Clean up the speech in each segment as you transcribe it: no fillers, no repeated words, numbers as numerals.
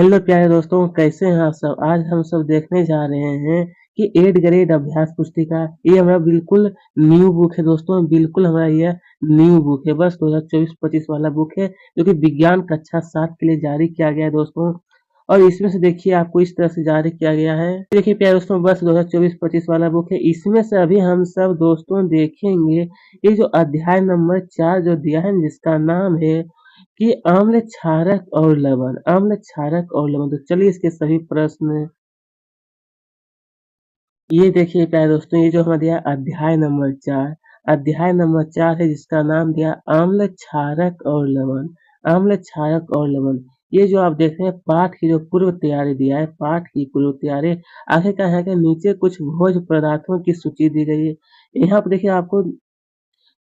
Hello प्यारे दोस्तों, कैसे हैं आप सब। आज हम सब देखने जा रहे हैं कि 8th ग्रेड अभ्यास पुस्तिका। ये हमारा बिल्कुल न्यू बुक है दोस्तों, बिल्कुल हमारा ये न्यू बुक है। बस 2024-25 वाला बुक है जो कि विज्ञान कक्षा 7 के लिए जारी किया गया है दोस्तों। और इसमें से देखिए आपको इस तरह से जारी किया गया है। देखिए प्यारे दोस्तों, बस 2024-25 वाला बुक है। इसमें से अभी हम सब दोस्तों देखेंगे ये जो अध्याय नंबर 4 जो दिया है, जिसका नाम है कि आम्ल क्षारक और लवण। आम्ल क्षारक और लवण, तो चलिए इसके सभी प्रश्न ये देखिए प्यारे दोस्तों, ये जो हमारा दिया अध्याय नंबर 4। अध्याय नंबर 4 है जिसका नाम दिया आम्ल क्षारक और लवण। आम्ल क्षारक और लवण, ये जो आप देख रहे हैं पाठ की जो पूर्व तैयारी दिया है, पाठ की पूर्व तैयारी। आगे क्या है कि नीचे कुछ भोज्य पदार्थों की सूची दी गई है। यहाँ पर देखिए आपको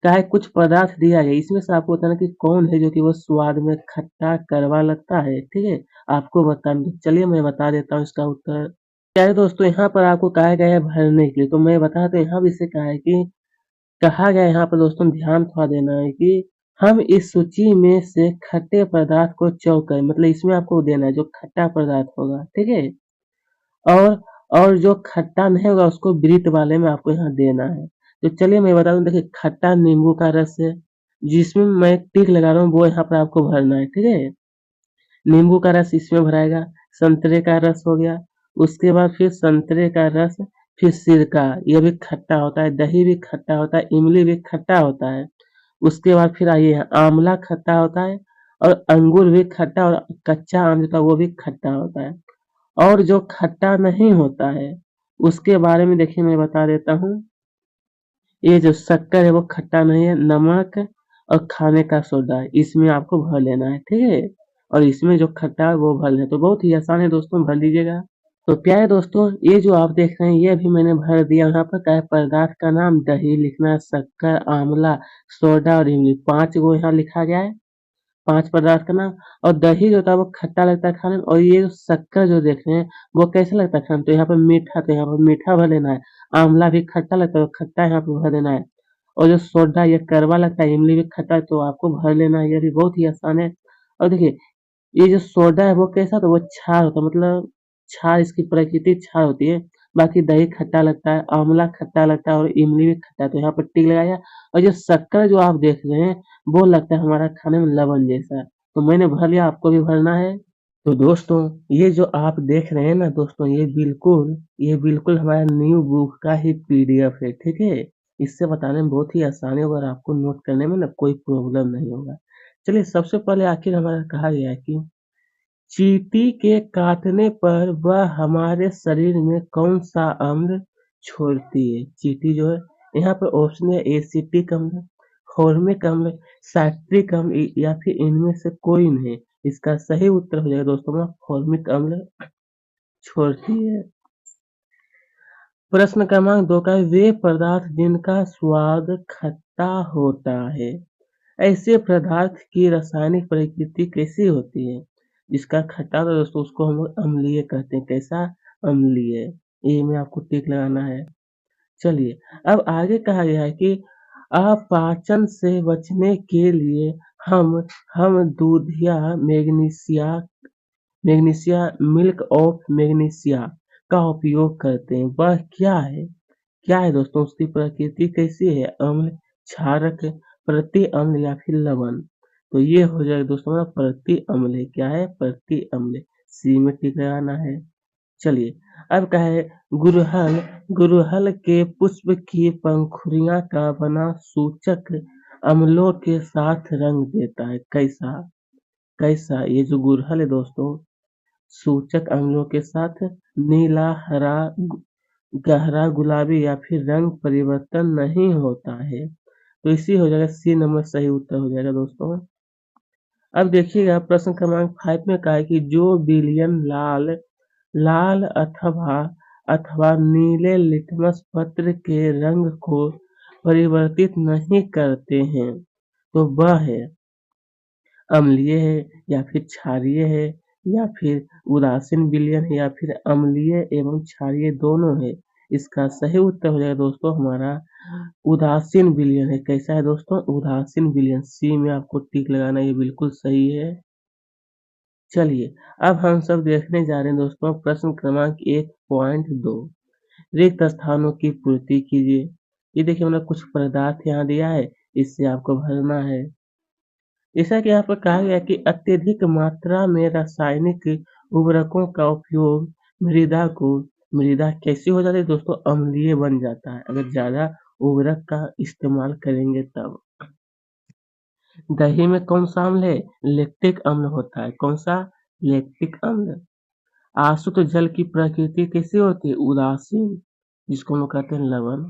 क्या है, कुछ पदार्थ दिया गया, इसमें से आपको बताना कि कौन है जो कि वो स्वाद में खट्टा कड़वा लगता है। ठीक है, आपको बताना। चलिए मैं बता देता हूँ इसका उत्तर। क्या है दोस्तों, यहाँ पर आपको कहा गया है भरने के लिए, तो मैं बता दूं यहाँ भी से कहा है कि कहा गया है यहाँ पर दोस्तों, ध्यान थोड़ा देना है कि हम इस सूची में से खट्टे पदार्थ को चौक करें, मतलब इसमें आपको देना है जो खट्टा पदार्थ होगा। ठीक है, और और जो खट्टा नहीं होगा उसको वृत्त वाले में आपको यहाँ देना है। तो चलिए मैं बता दूं, देखिए खट्टा नींबू का रस है, जिसमें मैं टिक लगा रहा हूँ वो यहाँ पर आपको भरना है। ठीक है, नींबू का रस इसमें भराएगा। संतरे का रस हो गया, उसके बाद फिर संतरे का रस, फिर सिरका, ये भी खट्टा होता है। दही भी खट्टा होता है, इमली भी खट्टा होता है। उसके बाद फिर आइए यहाँ आंवला खट्टा होता है, और अंगूर भी खट्टा, और कच्चा आम जो था वो भी खट्टा होता है। और जो खट्टा नहीं होता है उसके बारे में देखिए मैं बता देता हूँ। ये जो शक्कर है वो खट्टा नहीं है, नमक और खाने का सोडा है, इसमें आपको भर लेना है। ठीक है, और इसमें जो खट्टा है वो भर लेना है। तो बहुत ही आसान है दोस्तों, भर लीजिएगा। तो प्यारे दोस्तों, ये जो आप देख रहे हैं ये भी मैंने भर दिया। यहाँ पर क्या है, पदार्थ का नाम दही लिखना है, शक्कर, आंवला, सोडा और इमली, 5 गो यहाँ लिखा गया है। 5 पदार्थ का नाम। और दही जो होता है वो खट्टा लगता है खाने में, और ये जो शक्कर जो देख रहे हैं वो कैसा लगता है खाने में, तो यहाँ पर मीठा, तो यहाँ पर मीठा भर लेना है। आंवला भी खट्टा लगता है तो खट्टा यहाँ पर भर देना है। और जो सोडा ये कड़वा लगता है, इमली भी खट्टा है तो आपको भर लेना है। ये भी बहुत ही आसान है। और देखिए ये जो सोडा है वो कैसा, तो वो क्षार होता है, मतलब क्षार, इसकी प्रकृति क्षार होती है। बाकी दही खट्टा लगता है, आंवला खट्टा लगता है और इमली भी खट्टा है, तो यहाँ पर टिक लगाया। और जो शक्कर जो आप देख रहे हैं वो लगता है हमारा खाने में लवण जैसा। तो मैंने भर लिया, आपको भी भरना है। तो दोस्तों, ये जो आप देख रहे हैं ना दोस्तों, ये बिल्कुल हमारा न्यू बुक का ही पीडीएफ है। ठीक है, इससे बताने में बहुत ही आसान है, और आपको नोट करने में ना कोई प्रॉब्लम नहीं होगा। चलिए सबसे पहले आखिर हमारा कहा गया है कि चींटी के काटने पर वह हमारे शरीर में कौन सा अम्ल छोड़ती है। चींटी जो है, यहाँ पर ऑप्शन है एसिटिक अम्ल, फॉर्मिक अम्ल, साइट्रिक अम्ल, या फिर इनमें से कोई नहीं। इसका सही उत्तर हो जाएगा दोस्तों हमारा फॉर्मिक अम्ल छोड़ती है। प्रश्न क्रमांक 2 का है, वे पदार्थ जिनका स्वाद खट्टा होता है, ऐसे पदार्थ की रासायनिक प्रकृति कैसी होती है। जिसका खट्टा होता है दोस्तों उसको हम लोग अम्लीय कहते हैं। कैसा, अम्लीय। ये में आपको टिक लगाना है। चलिए अब आगे कहा गया है कि अपाचन से बचने के लिए हम हम दूधिया magnesia magnesia milk of magnesia का उपयोग करते हैं। वह क्या है दोस्तों, उसकी प्रकृति कैसी है, अम्ल, क्षारक, प्रति अम्ल या फिर लवण। तो ये हो जाएगा दोस्तों हमारा प्रति अम्ल है। क्या है, प्रति अम्ल। सी में टिक लगाना है। चलिए अब क्या है, गुड़हल गुड़हल के पुष्प की पंखुड़ियों का बना सूचक अम्लों के साथ रंग देता है। कैसा, कैसा, ये जो गुड़हल है दोस्तों सूचक अम्लों के साथ नीला, हरा, गहरा गुलाबी या फिर रंग परिवर्तन नहीं होता है। तो इसी हो जाएगा, सी नंबर सही उत्तर हो जाएगा दोस्तों। अब देखिएगा प्रश्न क्रमांक 5 में कहा है कि जो विलयन लाल लाल अथवा नीले लिटमस पत्र के रंग को परिवर्तित नहीं करते हैं, तो वह है अम्लीय है, या फिर क्षारीय है, या फिर उदासीन विलयन है, या फिर अम्लीय एवं क्षारीय दोनों है। इसका सही उत्तर हो जाएगा दोस्तों हमारा उदासीन विलयन है। कैसा है दोस्तों, उदासीन विलयन। सी में आपको टिक लगाना, ये बिल्कुल सही है। चलिए, अब हम सब देखने जा रहे हैं दोस्तों प्रश्न क्रमांक 1.2 रिक्त स्थानों की पूर्ति कीजिए। ये देखिए हमने कुछ पदार्थ यहाँ दिया है, इससे आपको भरना है। जैसा कि यहाँ पर कहा गया है कि अत्यधिक मात्रा में रासायनिक उर्वरकों का उपयोग मृदा कैसी हो जाती है दोस्तों? अम्लीय बन जाता है, अगर ज़्यादा उर्वरक का इस्तेमाल करेंगे तब। दही में कौन सा अम्ल है? लैक्टिक अम्ल होता है। कौन सा? लैक्टिक अम्ल। आसुत जल की प्रकृति कैसी होती है? उदासीन, जिसको हम लोग कहते हैं लवण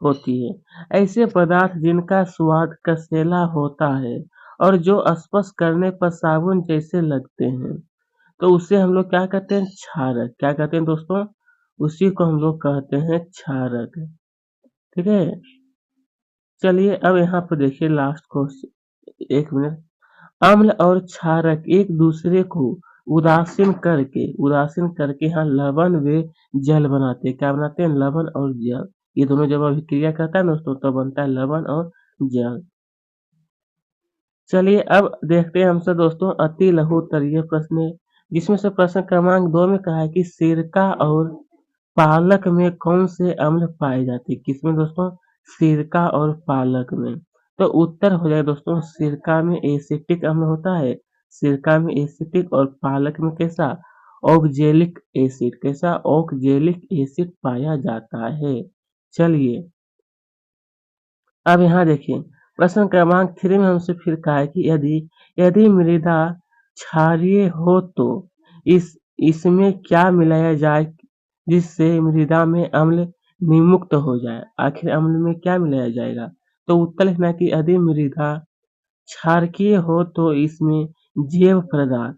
होती है। ऐसे पदार्थ जिनका स्वाद कसेला होता है और जो स्पर्श करने पर साबुन जैसे लगते हैं, तो उसे हम लोग क्या कहते हैं? क्षारक। क्या कहते हैं दोस्तों? उसी को हम लोग कहते हैं क्षारक। ठीक है। चलिए अब यहाँ पर देखिए लास्ट क्वेश्चन, 1 मिनट। अम्ल और क्षारक एक दूसरे को उदासीन करके यहाँ लवण व जल बनाते हैं। क्या बनाते हैं? लवण और जल। ये दोनों जब अभिक्रिया करता है दोस्तों तब बनता है लवण और जल। चलिए अब देखते हैं हमसे दोस्तों अति लघु उत्तरीय प्रश्न, जिसमें से प्रश्न क्रमांक 2 में कहा है कि सिरका और पालक में कौन से अम्ल पाए जाते हैं? किसमें दोस्तों? सिरका और पालक में। तो उत्तर हो जाएगा दोस्तों सिरका में एसिटिक अम्ल होता है। सिरका में एसिटिक और पालक में कैसा? Oxalic acid. कैसा? ऑक्जेलिक एसिड पाया जाता है। चलिए अब यहाँ देखिए प्रश्न क्रमांक 3 में हमसे फिर कहा है कि यदि यदि मृदा क्षारीय हो तो इस इसमें क्या मिलाया जाए जिससे मृदा में अम्ल निमुक्त हो जाए? आखिर अम्ल में क्या मिलाया जाएगा? तो उत्तर लिखना है कि यदि मृदा क्षारकीय हो तो इसमें जैव पदार्थ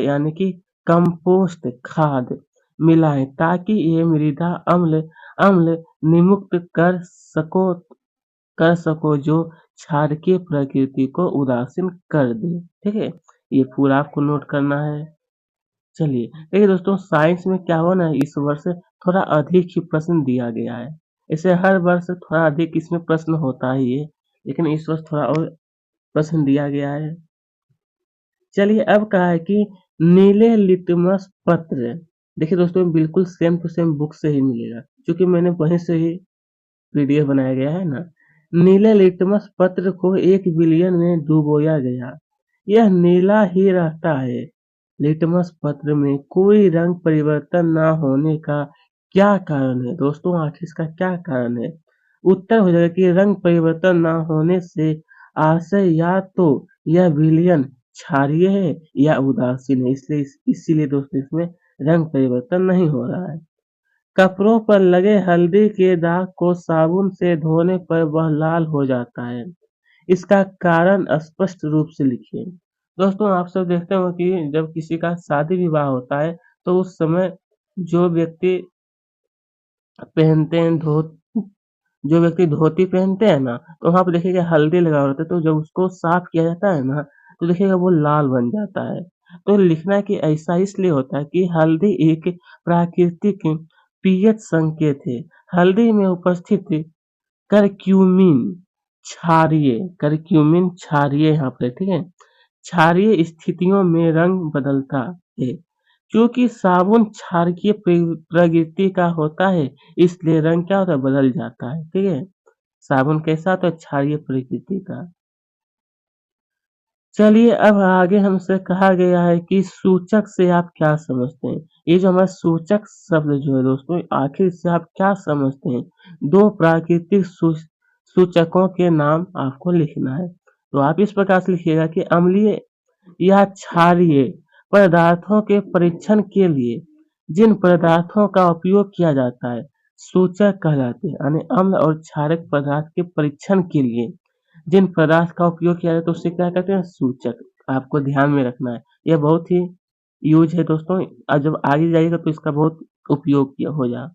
यानी कि कंपोस्ट खाद मिलाएं ताकि ये मृदा अम्ल अम्ल निमुक्त कर सको जो क्षारकीय प्रकृति को उदासीन कर दे। ठीक है, ये पूरा आपको नोट करना है। चलिए देखिए दोस्तों साइंस में क्या हुआ ना, इस वर्ष थोड़ा अधिक ही प्रश्न दिया गया है। इसे हर वर्ष थोड़ा अधिक इसमें प्रश्न होता ही है, लेकिन इस वर्ष थोड़ा और प्रश्न दिया गया है। चलिए अब कहा है कि नीले लिटमस पत्र, देखिए दोस्तों बिल्कुल सेम टू सेम बुक से ही मिलेगा, क्योंकि मैंने वहीं से ही पीडीएफ बनाया गया है ना। नीले लिटमस पत्र को 1 विलियन में डुबोया गया, यह नीला ही रहता है। लिटमस पत्र में कोई रंग परिवर्तन न होने का क्या कारण है? दोस्तों आखिर इसका क्या कारण है? उत्तर हो जाएगा कि रंग परिवर्तन न होने से आशय या तो यह विलयन क्षारीय है या उदासीन है, इसलिए इसीलिए दोस्तों इसमें रंग परिवर्तन नहीं हो रहा है। कपड़ों पर लगे हल्दी के दाग को साबुन से धोने पर वह लाल हो जाता है, इसका कारण स्पष्ट रूप से लिखिए। दोस्तों आप सब देखते हो कि जब किसी का शादी विवाह होता है तो उस समय जो व्यक्ति पहनते हैं धो जो व्यक्ति धोती पहनते हैं ना, तो वहाँ पे देखिएगा हल्दी लगा होता है, तो जब उसको साफ किया जाता है ना, तो देखिएगा वो लाल बन जाता है। तो लिखना है कि ऐसा इसलिए होता है कि हल्दी एक प्राकृतिक पीएच संकेत है। हल्दी में उपस्थित करक्यूमिन करक्यूमिन क्षारीय यहाँ पे, ठीक है, क्षारीय स्थितियों में रंग बदलता है। क्योंकि साबुन क्षारकीय प्रकृति का होता है, इसलिए रंग क्या होता है? बदल जाता है। ठीक है, साबुन कैसा होता है? क्षारीय प्रकृति का। चलिए अब आगे हमसे कहा गया है कि सूचक से आप क्या समझते हैं? ये जो हमारा सूचक शब्द जो है दोस्तों, आखिर इससे आप क्या समझते हैं? 2 प्राकृतिक सूचकों के नाम आपको लिखना है। तो आप इस प्रकार से लिखिएगा कि अम्लीय या क्षारीय पदार्थों के परीक्षण के लिए जिन पदार्थों का उपयोग किया जाता है सूचक कहलाते हैं। यानी अम्ल और क्षारक पदार्थ के परीक्षण के लिए जिन पदार्थ का उपयोग किया जाता है उसे क्या कहते हैं? सूचक। आपको ध्यान में रखना है, यह बहुत ही यूज है दोस्तों, और जब आगे जाइएगा तो इसका बहुत उपयोग किया हो जा।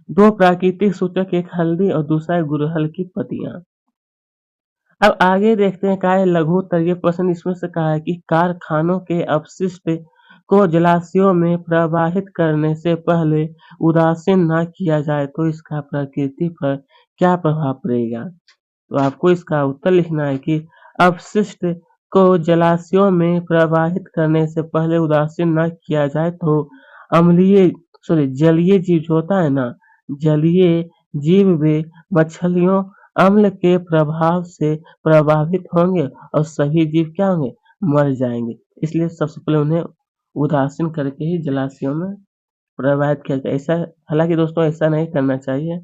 2 प्राकृतिक सूचक, एक हल्दी और दूसरा है गुड़हल की पत्तियां। अब आगे देखते हैं क्या है लघु उत्तरीय प्रश्न, इसमें से कहा है कि कारखानों के अपशिष्ट को जलाशयों में प्रवाहित करने से पहले उदासीन न किया जाए तो इसका प्रकृति पर क्या प्रभाव पड़ेगा? तो आपको इसका उत्तर लिखना है कि अपशिष्ट को जलाशयों में प्रवाहित करने से पहले उदासीन न किया जाए तो अम्लीय जलीय जीव जो होता है ना, जलीय जीव वे मछलियों अम्ल के प्रभाव से प्रभावित होंगे और सभी जीव क्या होंगे, मर जाएंगे। इसलिए सबसे पहले उन्हें उदासीन करके ही जलाशयों में प्रवाहित किया जाए। ऐसा हालांकि दोस्तों ऐसा नहीं करना चाहिए,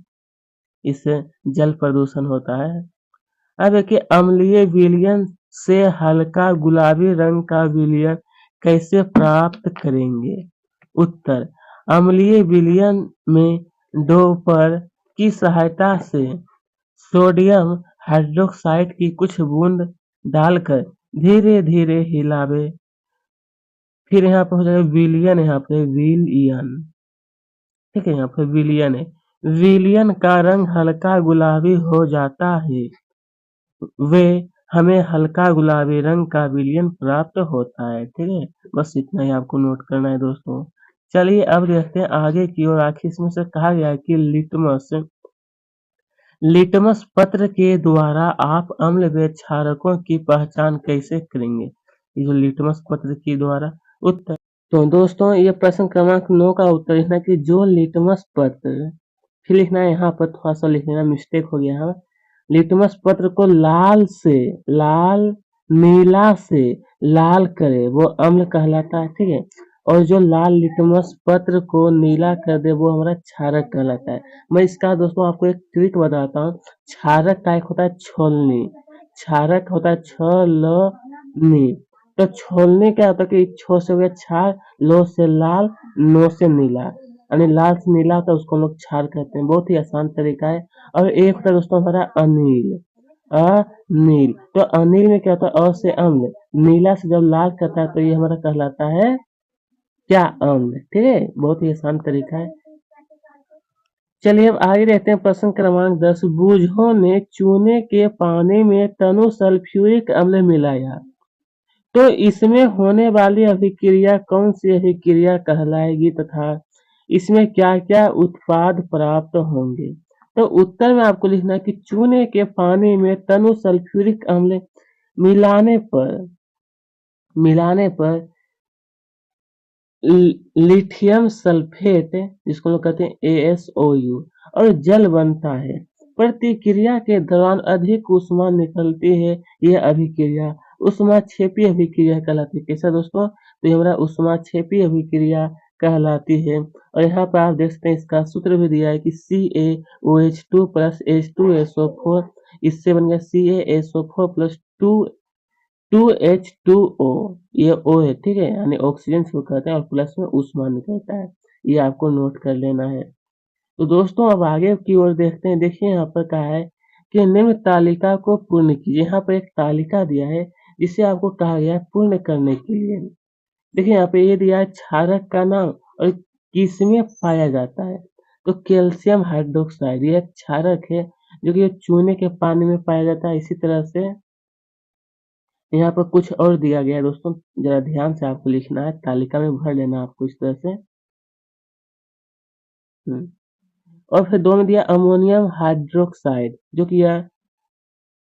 इससे जल प्रदूषण होता है। अब देखिए अम्लीय विलयन से हल्का गुलाबी रंग का विलयन कैसे प्राप्त करेंगे? उत्तर, अम्लीय विलयन में डोपर की सहायता से सोडियम हाइड्रोक्साइड की कुछ बूंद डालकर धीरे धीरे हिलावे। फिर यहाँ पे हो जाएगा विलयन, यहाँ पे विलयन, ठीक है, यहाँ पे विलयन है। विलयन का रंग हल्का गुलाबी हो जाता है, वे हमें हल्का गुलाबी रंग का विलयन प्राप्त होता है। ठीक है, बस इतना ही आपको नोट करना है दोस्तों। चलिए अब देखते हैं आगे की ओर। आखिर इसमें से कहा गया है कि लिटमस पत्र के द्वारा आप अम्ल व क्षारकों की पहचान कैसे करेंगे? ये जो लिटमस पत्र के द्वारा। उत्तर, तो दोस्तों ये प्रश्न क्रमांक 9 का उत्तर लिखना कि जो लिटमस पत्र, फिर लिखना है यहाँ पर थोड़ा सा लिखना मिस्टेक हो गया है। लिटमस पत्र को लाल नीला से लाल करे वो अम्ल कहलाता है। ठीक है, और जो लाल लिटमस पत्र को नीला कर दे वो हमारा क्षारक कहलाता है। मैं इसका दोस्तों आपको एक ट्रिक बताता हूँ। क्षारक का एक होता है छोलनी, क्षारक होता है छलनी। तो छोलनी क्या होता है कि छो से हो गया क्षार, लो से लाल, नो से नीला, यानी लाल से नीला होता है उसको हम लोग क्षार कहते हैं। बहुत ही आसान तरीका है। और एक होता है दोस्तों हमारा अनिल, अनिल। तो अनिल में क्या होता है, अ से अम्ल, नीला से जब लाल करता है तो ये हमारा कहलाता है क्या, अम्ल। ठीक है, बहुत ही आसान तरीका है। चलिए अब आगे रहते हैं प्रश्न क्रमांक 10। बूझों ने चूने के पानी में तनु सल्फ्यूरिक अम्ल मिलाया, तो इसमें होने वाली अभिक्रिया कौन सी अभिक्रिया कहलाएगी तथा इसमें क्या क्या उत्पाद प्राप्त होंगे? तो उत्तर में आपको लिखना है कि चूने के पानी में तनु सल्फ्यूरिक अम्ल मिलाने पर लिथियम सल्फेट, जिसको लोग कहते हैं ASOU, और जल बनता है। प्रतिक्रिया के दौरान अधिक ऊष्मा निकलती है, यह अभिक्रिया ऊष्माक्षेपी अभिक्रिया कहलाती है। कैसा दोस्तों, तो ये हमारा ऊष्माक्षेपी अभिक्रिया कहलाती है। और यहाँ पर आप देख सकते हैं इसका सूत्र भी दिया है कि CaOH2 प्लस H2SO4, इससे बन गया CaSO4 प्लस 2H2O, ये O है, ठीक है, यानी ऑक्सीजन को कहते हैं, और प्लस में ऊष्मा निकलता है। ये आपको नोट कर लेना है। तो दोस्तों अब आगे की ओर देखते हैं। देखिए यहाँ पर कहा है कि निम्न तालिका को पूर्ण कीजिए। यहाँ पर एक तालिका दिया है जिसे आपको कहा गया है पूर्ण करने के लिए। देखिए यहाँ पे ये दिया है क्षारक का नाम और किसमें पाया जाता है। तो कैल्शियम हाइड्रोक्साइड ये क्षारक है जो कि चूने के पानी में पाया जाता है। इसी तरह से यहाँ पर कुछ और दिया गया है दोस्तों, जरा ध्यान से आपको लिखना है, तालिका में भर लेना आपको इस तरह से। और फिर दो में दिया अमोनियम हाइड्रोक्साइड जो कि यह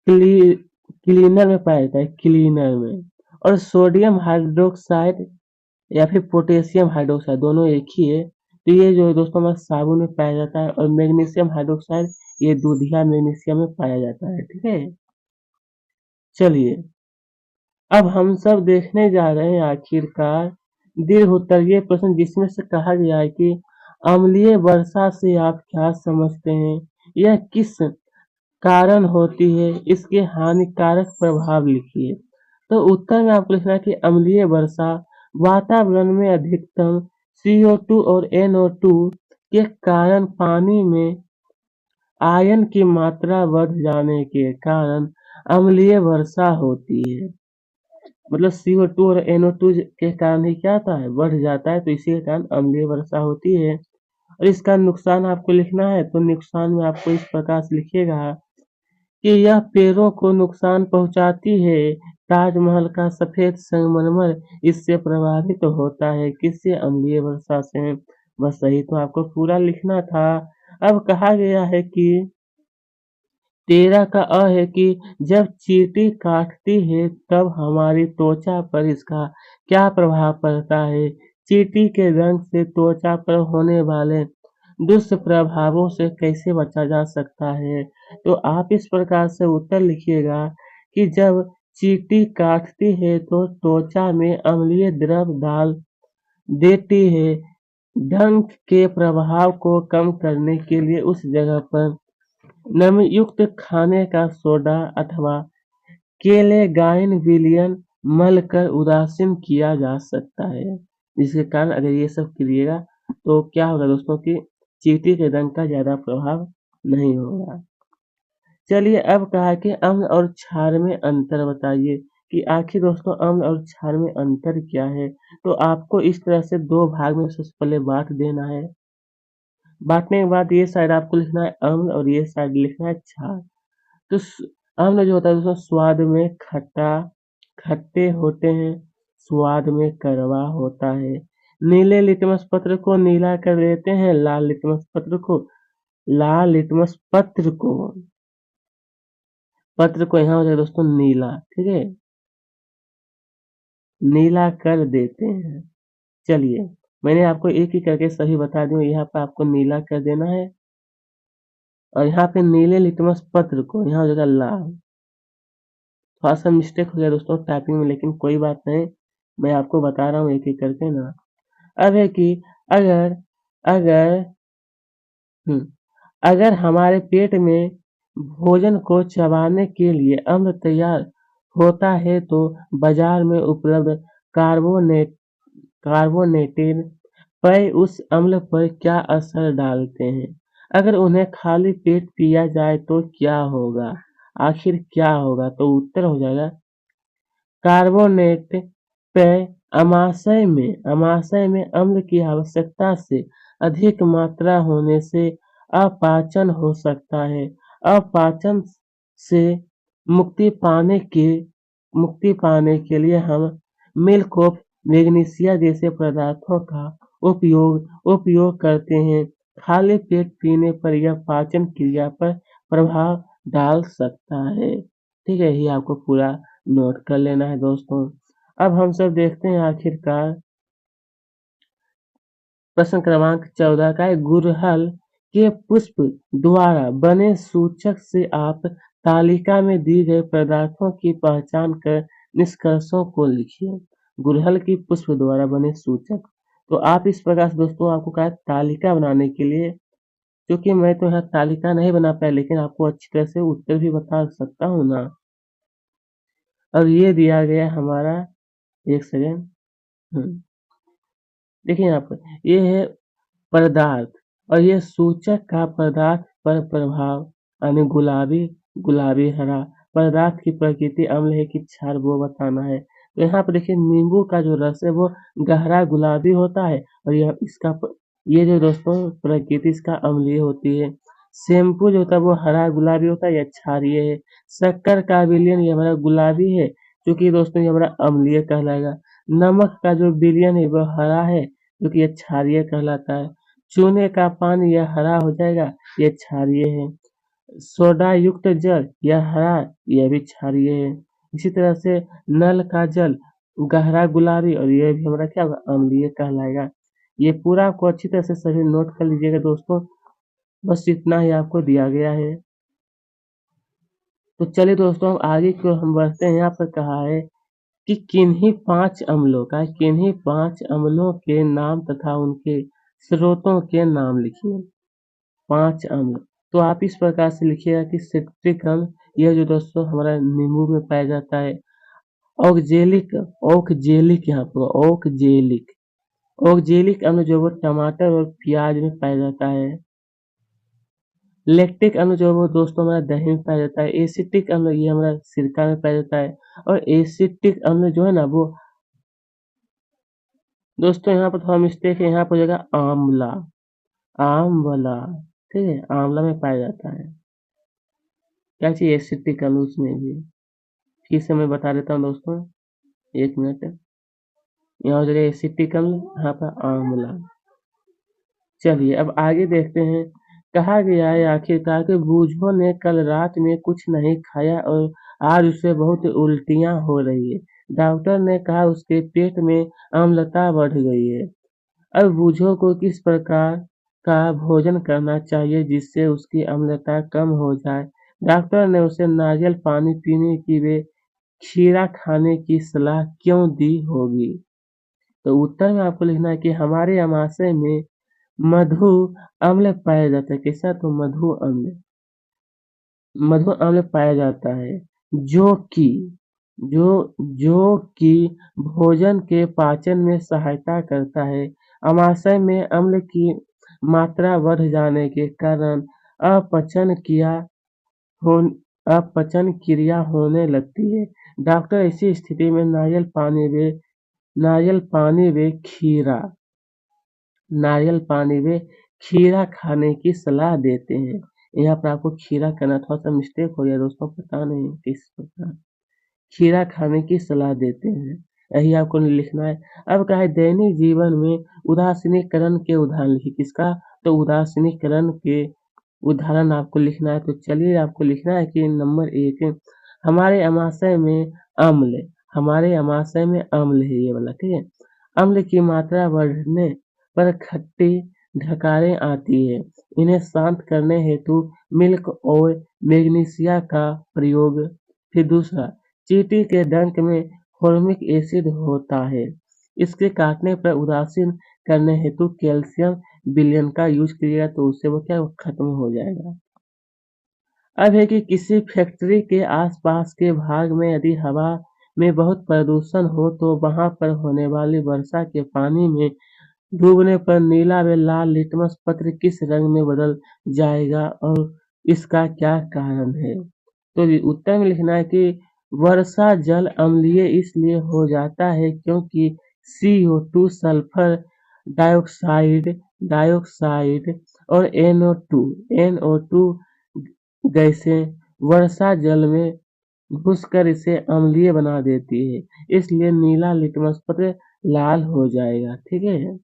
क्लीनर में पाया जाता है, क्लीनर में। और सोडियम हाइड्रोक्साइड या फिर पोटेशियम हाइड्रोक्साइड, दोनों एक ही है। तो ये जो है दोस्तों हमारे साबुन में पाया जाता है। और मैग्नीशियम हाइड्रोक्साइड ये दूधिया मैग्नीशियम में पाया जाता है। ठीक है, चलिए अब हम सब देखने जा रहे हैं आखिरकार दीर्घ उत्तरीय प्रश्न, जिसमें से कहा गया है कि अम्लीय वर्षा से आप क्या समझते हैं, यह किस कारण होती है, इसके हानिकारक प्रभाव लिखिए। तो उत्तर में आपको लिखना है कि अम्लीय वर्षा वातावरण में अधिकतम CO2 और NO2 के कारण पानी में आयन की मात्रा बढ़ जाने के कारण अम्लीय वर्षा होती है। मतलब CO2 और NO2 के कारण ही क्या होता है, बढ़ जाता है, तो इसी के कारण अम्लीय वर्षा होती है। और इसका नुकसान आपको लिखना है, तो नुकसान में आपको इस प्रकार से लिखिएगा कि यह पेड़ों को नुकसान पहुंचाती है। ताजमहल का सफेद संगमरमर इससे प्रभावित होता है, किससे, अम्लीय वर्षा से। बस सही तो आपको पूरा लिखना था। अब कहा गया है कि 13 का अ है कि जब चींटी काटती है तब हमारी त्वचा पर इसका क्या प्रभाव पड़ता है? चींटी के डंक से त्वचा पर होने वाले दुष्प्रभावों से कैसे बचा जा सकता है? तो आप इस प्रकार से उत्तर लिखिएगा कि जब चींटी काटती है तो त्वचा में अम्लीय द्रव डाल देती है। डंक के प्रभाव को कम करने के लिए उस जगह पर नमयुक्त खाने का सोडा अथवा केलेगाइन विलयन मलकर उदासीन किया जा सकता है, जिसके कारण अगर ये सब करिएगा तो क्या होगा दोस्तों कि चींटी के डंक का ज़्यादा प्रभाव नहीं होगा। चलिए अब कहा है कि अम्ल और क्षार में अंतर बताइए कि आखिर दोस्तों अम्ल और क्षार में अंतर क्या है? तो आपको इस तरह से 2 भाग में सबसे पहले बाँट देना है। बाँटने के बाद ये साइड आपको लिखना है अम्ल और ये साइड लिखना है क्षार। तो अम्ल जो होता है उसमें स्वाद में खट्टे होते हैं, स्वाद में कड़वा होता है। नीले लिटमस पत्र को नीला कर देते हैं, लाल लिटमस पत्र को यहाँ हो जाएगा दोस्तों नीला, ठीक है? नीला कर देते हैं। चलिए, मैंने आपको एक एक करके सभी बता दी हूँ, यहाँ पे आपको नीला कर देना है और यहाँ पे नीले लिटमस पत्र को यहाँ हो जाएगा लाल। थोड़ा-सा मिस्टेक हो गया दोस्तों टाइपिंग में, लेकिन कोई बात नहीं, मैं आपको बता रहा हूँ एक-एक करके ना। अब है कि अगर अगर हुँ, अगर हमारे पेट में भोजन को चबाने के लिए अम्ल तैयार होता है तो बाज़ार में उपलब्ध कार्बोनेट कार्बोनेटेड पेय उस अम्ल पर क्या असर डालते हैं? अगर उन्हें खाली पेट पिया जाए तो क्या होगा? आखिर क्या होगा? तो उत्तर हो जाएगा कार्बोनेट पेय अमाशय में अम्ल की आवश्यकता से अधिक मात्रा होने से अपाचन हो सकता है। अपाचन से मुक्ति पाने के लिए हम मिल्क ऑफ मैग्नीशिया जैसे पदार्थों का उपयोग करते हैं। खाली पेट पीने पर यह पाचन क्रिया पर प्रभाव डाल सकता है। ठीक है, ये आपको पूरा नोट कर लेना है दोस्तों। अब हम सब देखते हैं आखिरकार प्रश्न क्रमांक 14 का है गुड़हल के पुष्प द्वारा बने सूचक से आप तालिका में दी गए पदार्थों की पहचान कर निष्कर्षों को लिखिए। गुड़हल की पुष्प द्वारा बने सूचक, तो आप इस प्रकार से दोस्तों आपको कहा है तालिका बनाने के लिए, क्योंकि मैं तो यहाँ तालिका नहीं बना पाया लेकिन आपको अच्छी तरह से उत्तर भी बता सकता हूँ ना। अब ये दिया गया हमारा, एक सेकेंड, देखिए यहाँ पर ये है पदार्थ और ये सूचक का पदार्थ पर प्रभाव, यानी गुलाबी हरा। पदार्थ की प्रकृति अम्ल है कि क्षार वो बताना है। तो यहाँ पर देखिए नींबू का जो रस है वो गहरा गुलाबी होता है और ये जो दोस्तों प्रकृति इसका अम्लीय होती है। शैम्पू जो होता है वो हरा गुलाबी होता है, यह क्षारीय है। शक्कर का विलयन ये हमारा गुलाबी है, क्योंकि दोस्तों ये हमारा अम्लीय कहलाएगा। नमक का जो विलयन है वो हरा है, क्योंकि ये क्षारीय कहलाता है। चूने का पानी यह हरा हो जाएगा, ये क्षारीय है। सोडा युक्त जल यह हरा, यह भी क्षारीय है। इसी तरह से नल का जल गहरा गुलाबी और यह भी हमारा क्या होगा, अम्लीय कहलाएगा। ये पूरा आपको अच्छी तरह से सभी नोट कर लीजिएगा दोस्तों, बस इतना ही आपको दिया गया है। तो चलिए दोस्तों हम आगे की ओर हम बढ़ते हैं। यहाँ पर कहा है कि किन्हीं 5 अम्लों के नाम तथा उनके स्रोतों के नाम लिखिए। 5 अम्ल, तो आप इस प्रकार से लिखिएगा कि सिट्रिक अम्ल, यह जो दोस्तों हमारा नींबू में पाया जाता है। ऑक्जेलिक यहाँ पर ऑक्जेलिक अम्ल जो वो टमाटर और प्याज में पाया जाता है। लैक्टिक अम्ल जो वो दोस्तों हमारा दही में पाया जाता है। एसिटिक अम्ल ये हमारा सिरका में पाया जाता है और एसिटिक अम्ल जो है ना वो दोस्तों यहाँ पर थोड़ा मिस्टेक है, यहाँ पर हो जाएगा आमला, ठीक है, आंवला में पाया जाता है। क्या चाहिए एसिटिक अम्ल उसमें भी, फिर से मैं बता देता हूँ दोस्तों, एक मिनट। यहाँ हो जाएगा एसिटिक अम्ल, यहाँ पर आंवला। चलिए अब आगे देखते हैं कहा गया है आखिरकार कि बूझो ने कल रात में कुछ नहीं खाया और आज उसे बहुत उल्टियाँ हो रही है। डॉक्टर ने कहा उसके पेट में अम्लता बढ़ गई है। अब बूझो को किस प्रकार का भोजन करना चाहिए जिससे उसकी अम्लता कम हो जाए। डॉक्टर ने उसे नारियल पानी पीने की व खीरा खाने की सलाह क्यों दी होगी? तो उत्तर में आपको लिखना है कि हमारे आमाशय में मधु अम्ल पाया जाता है। कैसा? तो मधु अम्ल पाया जाता है जो कि जो जो कि भोजन के पाचन में सहायता करता है। अमाशय में अम्ल की मात्रा बढ़ जाने के कारण अपचन किया हो अपचन क्रिया होने लगती है। डॉक्टर ऐसी स्थिति में नारियल पानी व खीरा खाने की सलाह देते हैं। यहाँ पर आपको खीरा करना थोड़ा-सा मिस्टेक हो गया दोस्तों, पता नहीं किस प्रकार खीरा खाने की सलाह देते हैं। यही आपको लिखना है। अब क्या है, दैनिक जीवन में उदासीनीकरण के उदाहरण लिखिए। किसका? तो उदासीनीकरण के उदाहरण आपको लिखना है। तो चलिए आपको लिखना है कि नंबर 1 हमारे अमाशय में अम्ल हमारे अमाशय में अम्ल है ये वाला, ठीक है? अम्ल की मात्रा बढ़ने पर खट्टी ढकारें आती है। इन्हें शांत करने हेतु मिल्क और मैग्नीशिया का प्रयोग। फिर दूसरा, चींटी के डंक में फॉर्मिक एसिड होता है। इसके काटने पर उदासीन करने हेतु कैल्शियम विलयन का यूज कीजिएगा तो उससे वो क्या खत्म हो जाएगा। अब है कि किसी फैक्ट्री के आसपास के भाग में यदि हवा में बहुत प्रदूषण हो तो वहां पर होने वाली वर्षा के पानी में डूबने पर नीला व लाल लिटमस पत्र किस रंग में बदल जाएगा और इसका क्या कारण है? तो उत्तर में लिखना है कि वर्षा जल अम्लीय इसलिए हो जाता है क्योंकि CO2 सल्फर डाइऑक्साइड डाइऑक्साइड और NO2 गैसें वर्षा जल में घुसकर इसे अम्लीय बना देती है। इसलिए नीला लिटमस पत्र लाल हो जाएगा। ठीक है?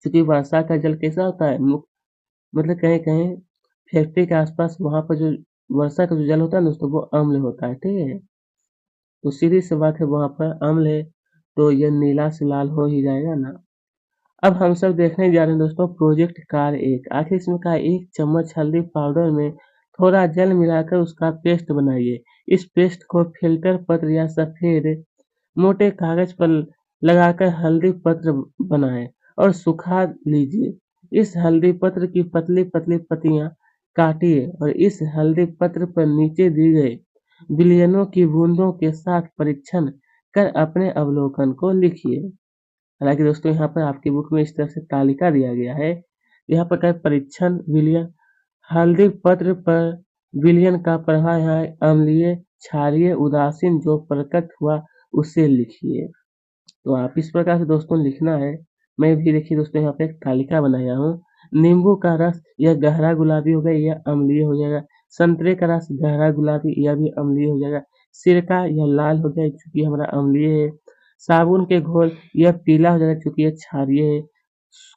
क्योंकि वर्षा का जल कैसा होता है? मतलब कहीं-कहीं फैक्ट्री के आसपास वहाँ पर जो वर्षा का जो जल होता है ना दोस्तों वो अम्ल होता है, ठीक है? तो सीधी सी बात है वहाँ पर अम्ल है तो यह नीला से लाल हो ही जाएगा ना। अब हम सब देखने जा रहे हैं दोस्तों प्रोजेक्ट कार्य 1। आखिर इसमें कहा 1 चम्मच हल्दी पाउडर में थोड़ा जल मिलाकर उसका पेस्ट बनाइए। इस पेस्ट को फ़िल्टर पत्र या सफ़ेद मोटे कागज पर लगाकर हल्दी पत्र बनाएं और सुखा लीजिए। इस हल्दी पत्र की पतली-पतली पत्तियां काटिए और इस हल्दी पत्र पर नीचे दी गई विलयनों की बूंदों के साथ परीक्षण कर अपने अवलोकन को लिखिए। हालाँकि दोस्तों यहाँ पर आपकी बुक में इस तरह से तालिका दिया गया है। यहाँ पर क्या है, परीक्षण विलयन हल्दी पत्र पर विलयन का प्रभाव यहाँ है अम्लीय, क्षारीय, उदासीन जो प्रकट हुआ उसे लिखिए। तो आप इस प्रकार से दोस्तों लिखना है। मैं भी देखिए दोस्तों यहाँ पे एक तालिका बनाया हूँ। नींबू का रस यह गहरा गुलाबी हो गया, यह अम्लीय हो जाएगा। संतरे का रस गहरा गुलाबी, यह भी अम्लीय हो जाएगा। सिरका यह लाल हो गया चूंकि हमारा अम्लीय है। साबुन के घोल यह पीला हो जाएगा चूंकि यह क्षारीय है।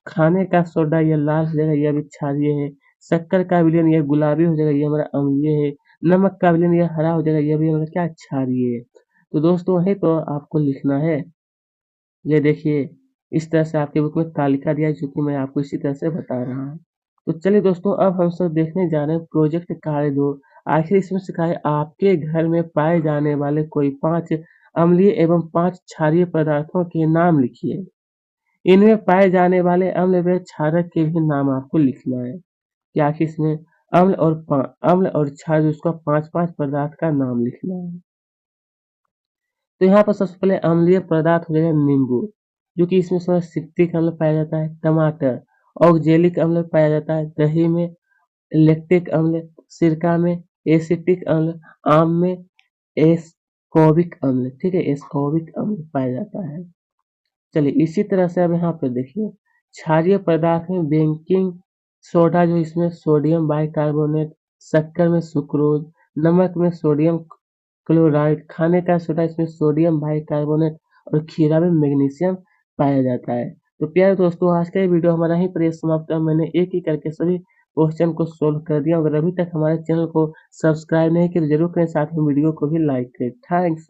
खाने का सोडा यह लाल हो जाएगा, यह भी क्षारीय है। शक्कर का विलयन यह गुलाबी हो जाएगा, यह हमारा अम्लीय है। नमक का विलयन यह हरा हो जाएगा, यह भी हमारा क्या क्षारीय है। तो दोस्तों है तो आपको लिखना है। ये देखिए इस तरह से आपकी बुक में तालिका दिया है जो कि मैं आपको इसी तरह से बता रहा हूँ। तो चलिए दोस्तों अब हम सब देखने जा रहे हैं प्रोजेक्ट कार्य 2। आखिर इसमें से क्या है, आपके घर में पाए जाने वाले कोई 5 अम्लीय एवं 5 क्षारीय पदार्थों के नाम लिखिए। इनमें पाए जाने वाले अम्ल व क्षारक के भी नाम आपको लिखना है कि आखिर इसमें अम्ल और क्षार जो उसका 5-5 पदार्थ का नाम लिखना है। तो यहाँ पर सबसे पहले अम्लीय पदार्थ हो जाएगा नींबू, जो कि इसमें थोड़ा सिट्रिक अम्ल पाया जाता है। टमाटर ऑक्जेलिक अम्ल पाया जाता है। दही में लैक्टिक अम्ल, सिरका में एसिटिक अम्ल, आम में एस्कॉर्बिक अम्ल, ठीक है, एस्कॉर्बिक अम्ल पाया जाता है। चलिए इसी तरह से अब यहाँ पे देखिए क्षारीय पदार्थ में बेकिंग सोडा जो इसमें सोडियम बाइकार्बोनेट, शक्कर में सुक्रोज, नमक में सोडियम क्लोराइड, खाने का सोडा इसमें सोडियम बाइकार्बोनेट और खीरा में मैग्नीशियम पाया जाता है। तो प्यारे दोस्तों आज का ये वीडियो हमारा यहीं पर समाप्त है। मैंने एक एक करके सभी क्वेश्चन को सोल्व कर दिया। अगर अभी तक हमारे चैनल को सब्सक्राइब नहीं किया तो जरूर करें, साथ में वीडियो को भी लाइक करें। थैंक्स।